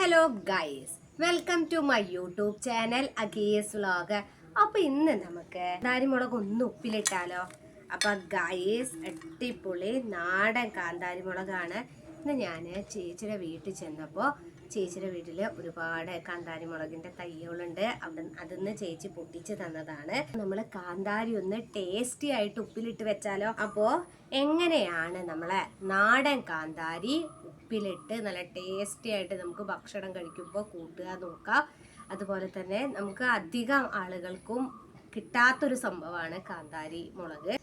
Hello guys, welcome to my YouTube channel അഗീസ് vlog. അപ്പോൾ ഇന്ന് നമുക്ക് കാന്താരിമുളക് ഒന്ന് ഉപ്പിലിട്ടാലോ. അപ്പോൾ ഗൈസ്, അടിപൊളി നാടൻ കാന്താരിമുളകാണ്. ഇന്ന് ഞാൻ ചേച്ചിയുടെ വീട്ടിൽ ചെന്നപ്പോൾ ചേച്ചിയുടെ വീട്ടിൽ ഒരുപാട് കാന്താരിമുളകിൻ്റെ തയ്യകളുണ്ട്. അതിന്ന് ചേച്ചി പൊട്ടിച്ച് തന്നതാണ്. നമ്മൾ കാന്താരി ഒന്ന് ടേസ്റ്റി ആയിട്ട് ഉപ്പിലിട്ട് വെച്ചാലോ. അപ്പോൾ എങ്ങനെയാണ് നമ്മളെ നാടൻ കാന്താരി ഉപ്പിലിട്ട് നല്ല ടേസ്റ്റി ആയിട്ട് നമുക്ക് ഭക്ഷണം കഴിക്കുമ്പോൾ കൂട്ടുക നോക്കാം. അതുപോലെ തന്നെ നമുക്ക് അധികം ആളുകൾക്കും കിട്ടാത്തൊരു സംഭവമാണ് കാന്താരി മുളക്.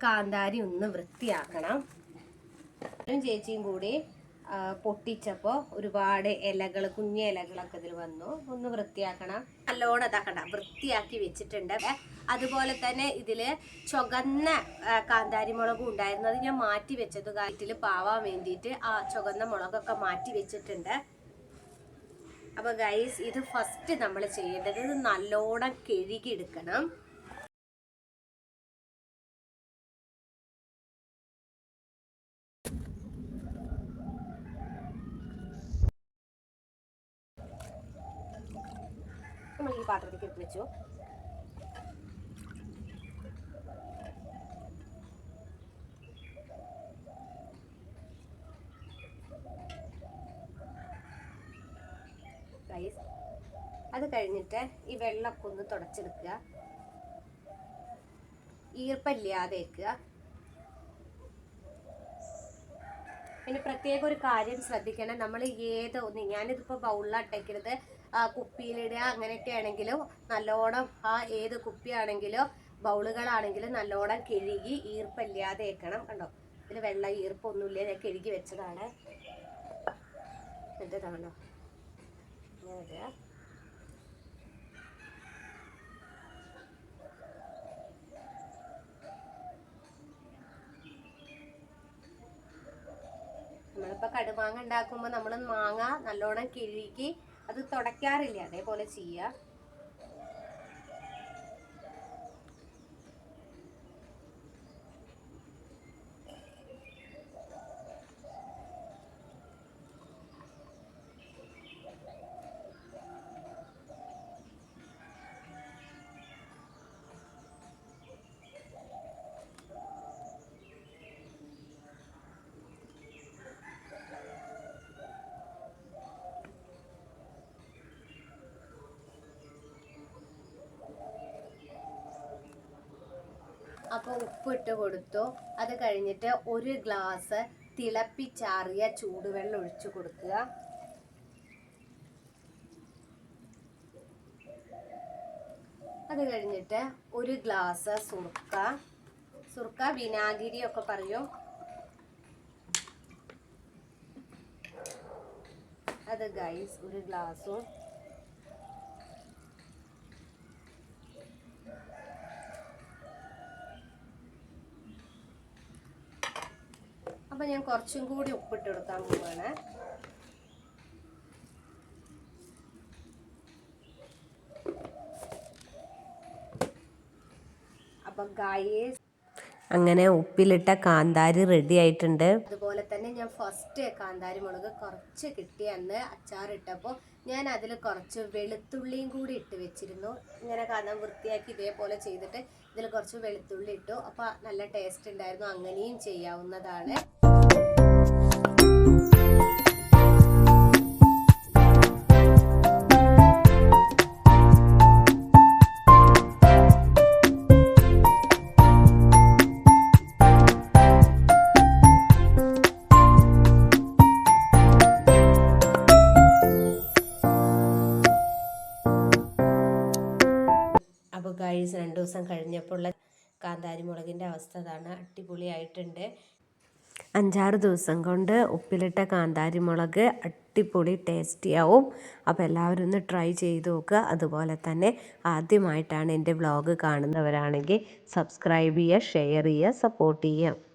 കാന്താരി ഒന്ന് വൃത്തിയാക്കണം. ചേച്ചിയും കൂടി പൊട്ടിച്ചപ്പോൾ ഒരുപാട് ഇലകൾ, കുഞ്ഞ ഇലകളൊക്കെ ഇതിൽ വന്നു. ഒന്ന് വൃത്തിയാക്കണം. നല്ലോണം ഇതാക്കണ്ട, വൃത്തിയാക്കി വെച്ചിട്ടുണ്ട്. അതുപോലെ തന്നെ ഇതില് ചുവന്ന കാന്താരി മുളകും ഉണ്ടായിരുന്നത് ഞാൻ മാറ്റി വെച്ചത് കാറ്റിൽ പാവാൻ വേണ്ടിയിട്ട് ആ ചുവന്ന മുളകൊക്കെ മാറ്റി വെച്ചിട്ടുണ്ട്. അപ്പൊ ഗൈസ്, ഇത് ഫസ്റ്റ് നമ്മൾ ചെയ്യേണ്ടത് ഇത് നല്ലോണം കഴുകിയെടുക്കണം. നമ്മൾ ഈ പാത്രത്തിലേക്ക് എടുത്ത് വെച്ചു. അത് കഴിഞ്ഞിട്ട് ഈ വെള്ളമൊക്കെ ഒന്ന് തുടച്ചെടുക്കുക, ഈർപ്പമില്ലാതെ വെക്കുക. പിന്നെ പ്രത്യേക ഒരു കാര്യം ശ്രദ്ധിക്കണം, നമ്മൾ ഏതൊന്ന്, ഞാനിതിപ്പോൾ ബൗളിലാട്ടേക്കരുത്, കുപ്പിയിലിടുക അങ്ങനെയൊക്കെ ആണെങ്കിലും നല്ലോണം ഏത് കുപ്പിയാണെങ്കിലോ ബൗളുകളാണെങ്കിലും നല്ലോണം കഴുകി ഈർപ്പമില്ലാതെ വെക്കണം. കണ്ടോ, ഇതിൽ വെള്ളം ഈർപ്പൊന്നുമില്ല, ഞാൻ കഴുകി വെച്ചതാണ്. എന്നിട്ടാണോ ഇടുക. നമ്മളിപ്പോൾ കടുമാങ്ങ ഉണ്ടാക്കുമ്പോൾ നമ്മൾ മാങ്ങ നല്ലോണം കിഴുകി അത് തുടയ്ക്കാറില്ല, അതേപോലെ ചെയ്യുക. അപ്പോൾ ഉപ്പിട്ട് കൊടുത്തു. അത് കഴിഞ്ഞിട്ട് ഒരു ഗ്ലാസ് തിളപ്പിച്ചാറിയ ചൂടുവെള്ളം ഒഴിച്ചു കൊടുക്കുക. അത് കഴിഞ്ഞിട്ട് ഒരു ഗ്ലാസ് സുർക്ക വിനാഗിരി ഒക്കെ പറയും, അത് ഗൈസ് ഒരു ഗ്ലാസും. അപ്പോൾ ഞാൻ കുറച്ചും കൂടി ഉപ്പിട്ട് കൊടുക്കാൻ പോവാണ്. അപ്പം ഗൈസ്, അങ്ങനെ ഉപ്പിലിട്ട കാന്താരി റെഡി ആയിട്ടുണ്ട്. അതുപോലെ തന്നെ ഞാൻ ഫസ്റ്റ് കാന്താരി മുളക് കുറച്ച് കിട്ടിയന്ന് അച്ചാറിട്ടപ്പോൾ ഞാൻ അതിൽ കുറച്ച് വെളുത്തുള്ളിയും കൂടി ഇട്ട് വെച്ചിരുന്നു. ഇങ്ങനെ കാണാൻ വൃത്തിയാക്കി ഇതേപോലെ ചെയ്തിട്ട് ഇതിൽ കുറച്ച് വെളുത്തുള്ളി ഇട്ടു. അപ്പോൾ നല്ല ടേസ്റ്റ് ഉണ്ടായിരുന്നു. അങ്ങനെയും ചെയ്യാവുന്നതാണ്. അപ്പോൾ ഗൈസ്, 2 ദിവസം കഴിഞ്ഞപ്പോൾ ഉള്ള കാന്താരി മുളകിൻ്റെ അവസ്ഥ അതാണ്. അടിപൊളിയായിട്ടുണ്ട്. 5-6 ദിവസം കൊണ്ട് ഉപ്പിലിട്ട കാന്താരി മുളക് അടിപൊളി ടേസ്റ്റിയാവും. അപ്പോൾ എല്ലാവരും ഒന്ന് ട്രൈ ചെയ്ത് നോക്കുക. അതുപോലെ തന്നെ ആദ്യമായിട്ടാണ് എൻ്റെ വ്ളോഗ് കാണുന്നവരാണെങ്കിൽ സബ്സ്ക്രൈബ് ചെയ്യുക, ഷെയർ ചെയ്യുക, സപ്പോർട്ട് ചെയ്യുക.